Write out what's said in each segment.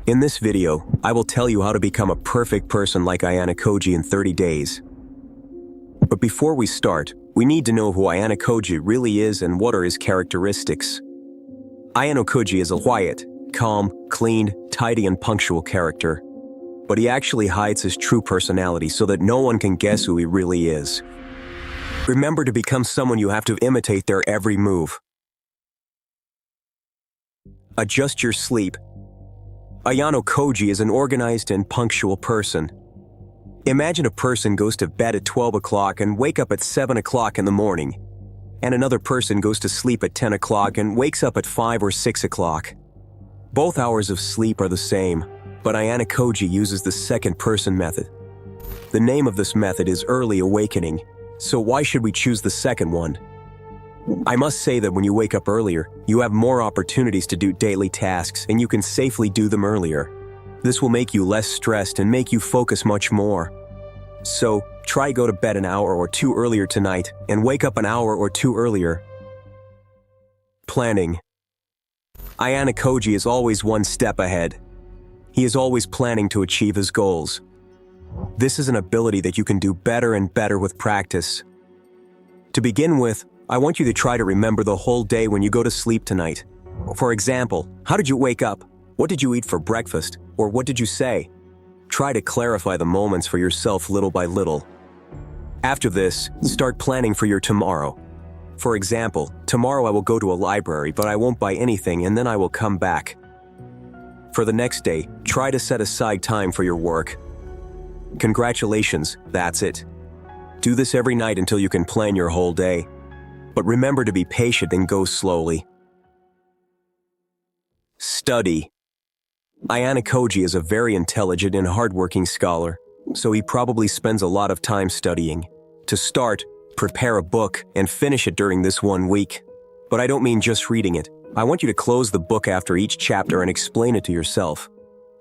In this video, I will tell you how to become a perfect person like Ayanokoji in 30 days. But before we start, we need to know who Ayanokoji really is and what are his characteristics. Ayanokoji is a quiet, calm, clean, tidy and punctual character. But he actually hides his true personality so that no one can guess who he really is. Remember, to become someone you have to imitate their every move. Adjust your sleep. Ayanokoji is an organized and punctual person. Imagine a person goes to bed at 12 o'clock and wake up at 7 o'clock in the morning, and another person goes to sleep at 10 o'clock and wakes up at 5 or 6 o'clock. Both hours of sleep are the same, but Ayanokoji uses the second-person method. The name of this method is early awakening, so why should we choose the second one? I must say that when you wake up earlier, you have more opportunities to do daily tasks and you can safely do them earlier. This will make you less stressed and make you focus much more. So, try go to bed an hour or two earlier tonight and wake up an hour or two earlier. Planning. Ayanokoji is always one step ahead. He is always planning to achieve his goals. This is an ability that you can do better and better with practice. To begin with, I want you to try to remember the whole day when you go to sleep tonight. For example, how did you wake up? What did you eat for breakfast? Or what did you say? Try to clarify the moments for yourself little by little. After this, start planning for your tomorrow. For example, tomorrow I will go to a library, but I won't buy anything and then I will come back. For the next day, try to set aside time for your work. Congratulations, that's it. Do this every night until you can plan your whole day. But remember to be patient and go slowly. Study. Ayanokoji is a very intelligent and hardworking scholar, so he probably spends a lot of time studying. To start, prepare a book and finish it during this 1 week. But I don't mean just reading it. I want you to close the book after each chapter and explain it to yourself.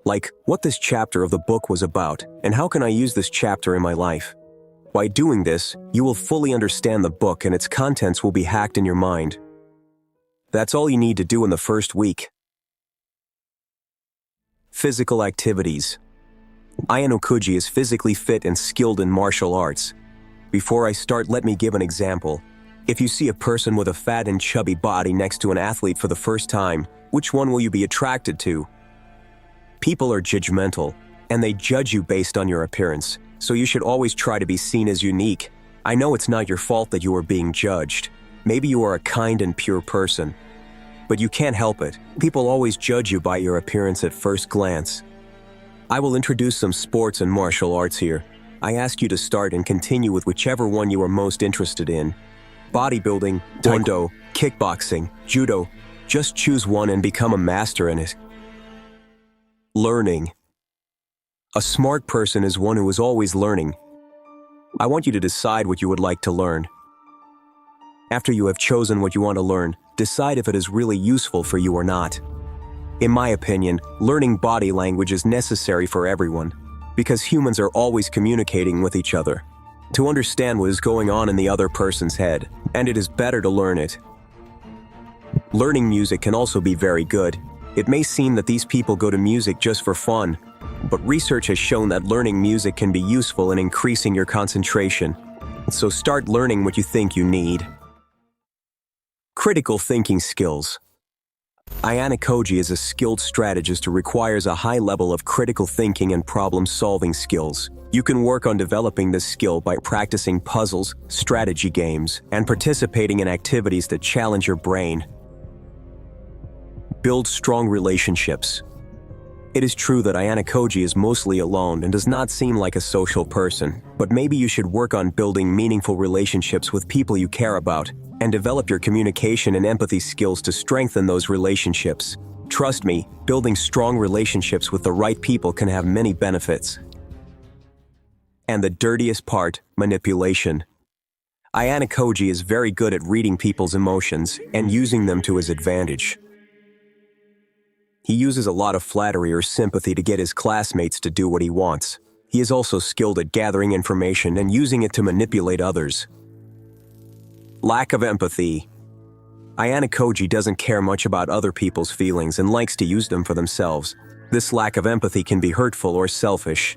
Like, what this chapter of the book was about, and how can I use this chapter in my life? By doing this, you will fully understand the book and its contents will be hacked in your mind. That's all you need to do in the first week. Physical activities. Ayanokoji is physically fit and skilled in martial arts. Before I start, let me give an example. If you see a person with a fat and chubby body next to an athlete for the first time, which one will you be attracted to? People are judgmental, and they judge you based on your appearance, so you should always try to be seen as unique. I know it's not your fault that you are being judged. Maybe you are a kind and pure person. But you can't help it. People always judge you by your appearance at first glance. I will introduce some sports and martial arts here. I ask you to start and continue with whichever one you are most interested in. Bodybuilding, taekwondo, kickboxing, judo. Just choose one and become a master in it. Learning. A smart person is one who is always learning. I want you to decide what you would like to learn. After you have chosen what you want to learn, decide if it is really useful for you or not. In my opinion, learning body language is necessary for everyone, because humans are always communicating with each other to understand what is going on in the other person's head, and it is better to learn it. Learning music can also be very good. It may seem that these people go to music just for fun, but research has shown that learning music can be useful in increasing your concentration. So start learning what you think you need. Critical thinking skills. Ayanokoji is a skilled strategist who requires a high level of critical thinking and problem-solving skills. You can work on developing this skill by practicing puzzles, strategy games, and participating in activities that challenge your brain. Build strong relationships. It is true that Ayanokoji is mostly alone and does not seem like a social person, but maybe you should work on building meaningful relationships with people you care about, and develop your communication and empathy skills to strengthen those relationships. Trust me, building strong relationships with the right people can have many benefits. And the dirtiest part, manipulation. Ayanokoji is very good at reading people's emotions and using them to his advantage. He uses a lot of flattery or sympathy to get his classmates to do what he wants. He is also skilled at gathering information and using it to manipulate others. Lack of empathy. Ayanokoji doesn't care much about other people's feelings and likes to use them for themselves. This lack of empathy can be hurtful or selfish.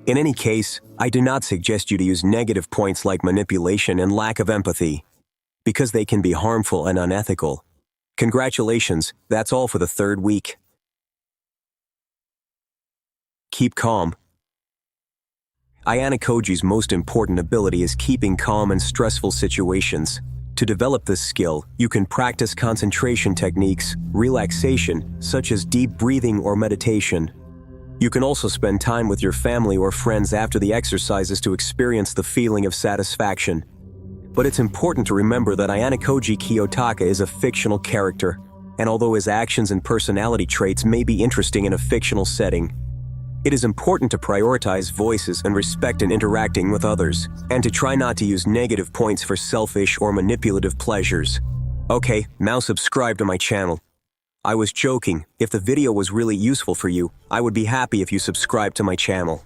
In any case, I do not suggest you to use negative points like manipulation and lack of empathy, because they can be harmful and unethical. Congratulations, that's all for the third week. Keep calm. Ayanokoji's most important ability is keeping calm in stressful situations. To develop this skill, you can practice concentration techniques, relaxation, such as deep breathing or meditation. You can also spend time with your family or friends after the exercises to experience the feeling of satisfaction. But it's important to remember that Ayanokoji Kiyotaka is a fictional character, and although his actions and personality traits may be interesting in a fictional setting, it is important to prioritize voices and respect in interacting with others, and to try not to use negative points for selfish or manipulative pleasures. Okay, now subscribe to my channel. I was joking. If the video was really useful for you, I would be happy if you subscribe to my channel.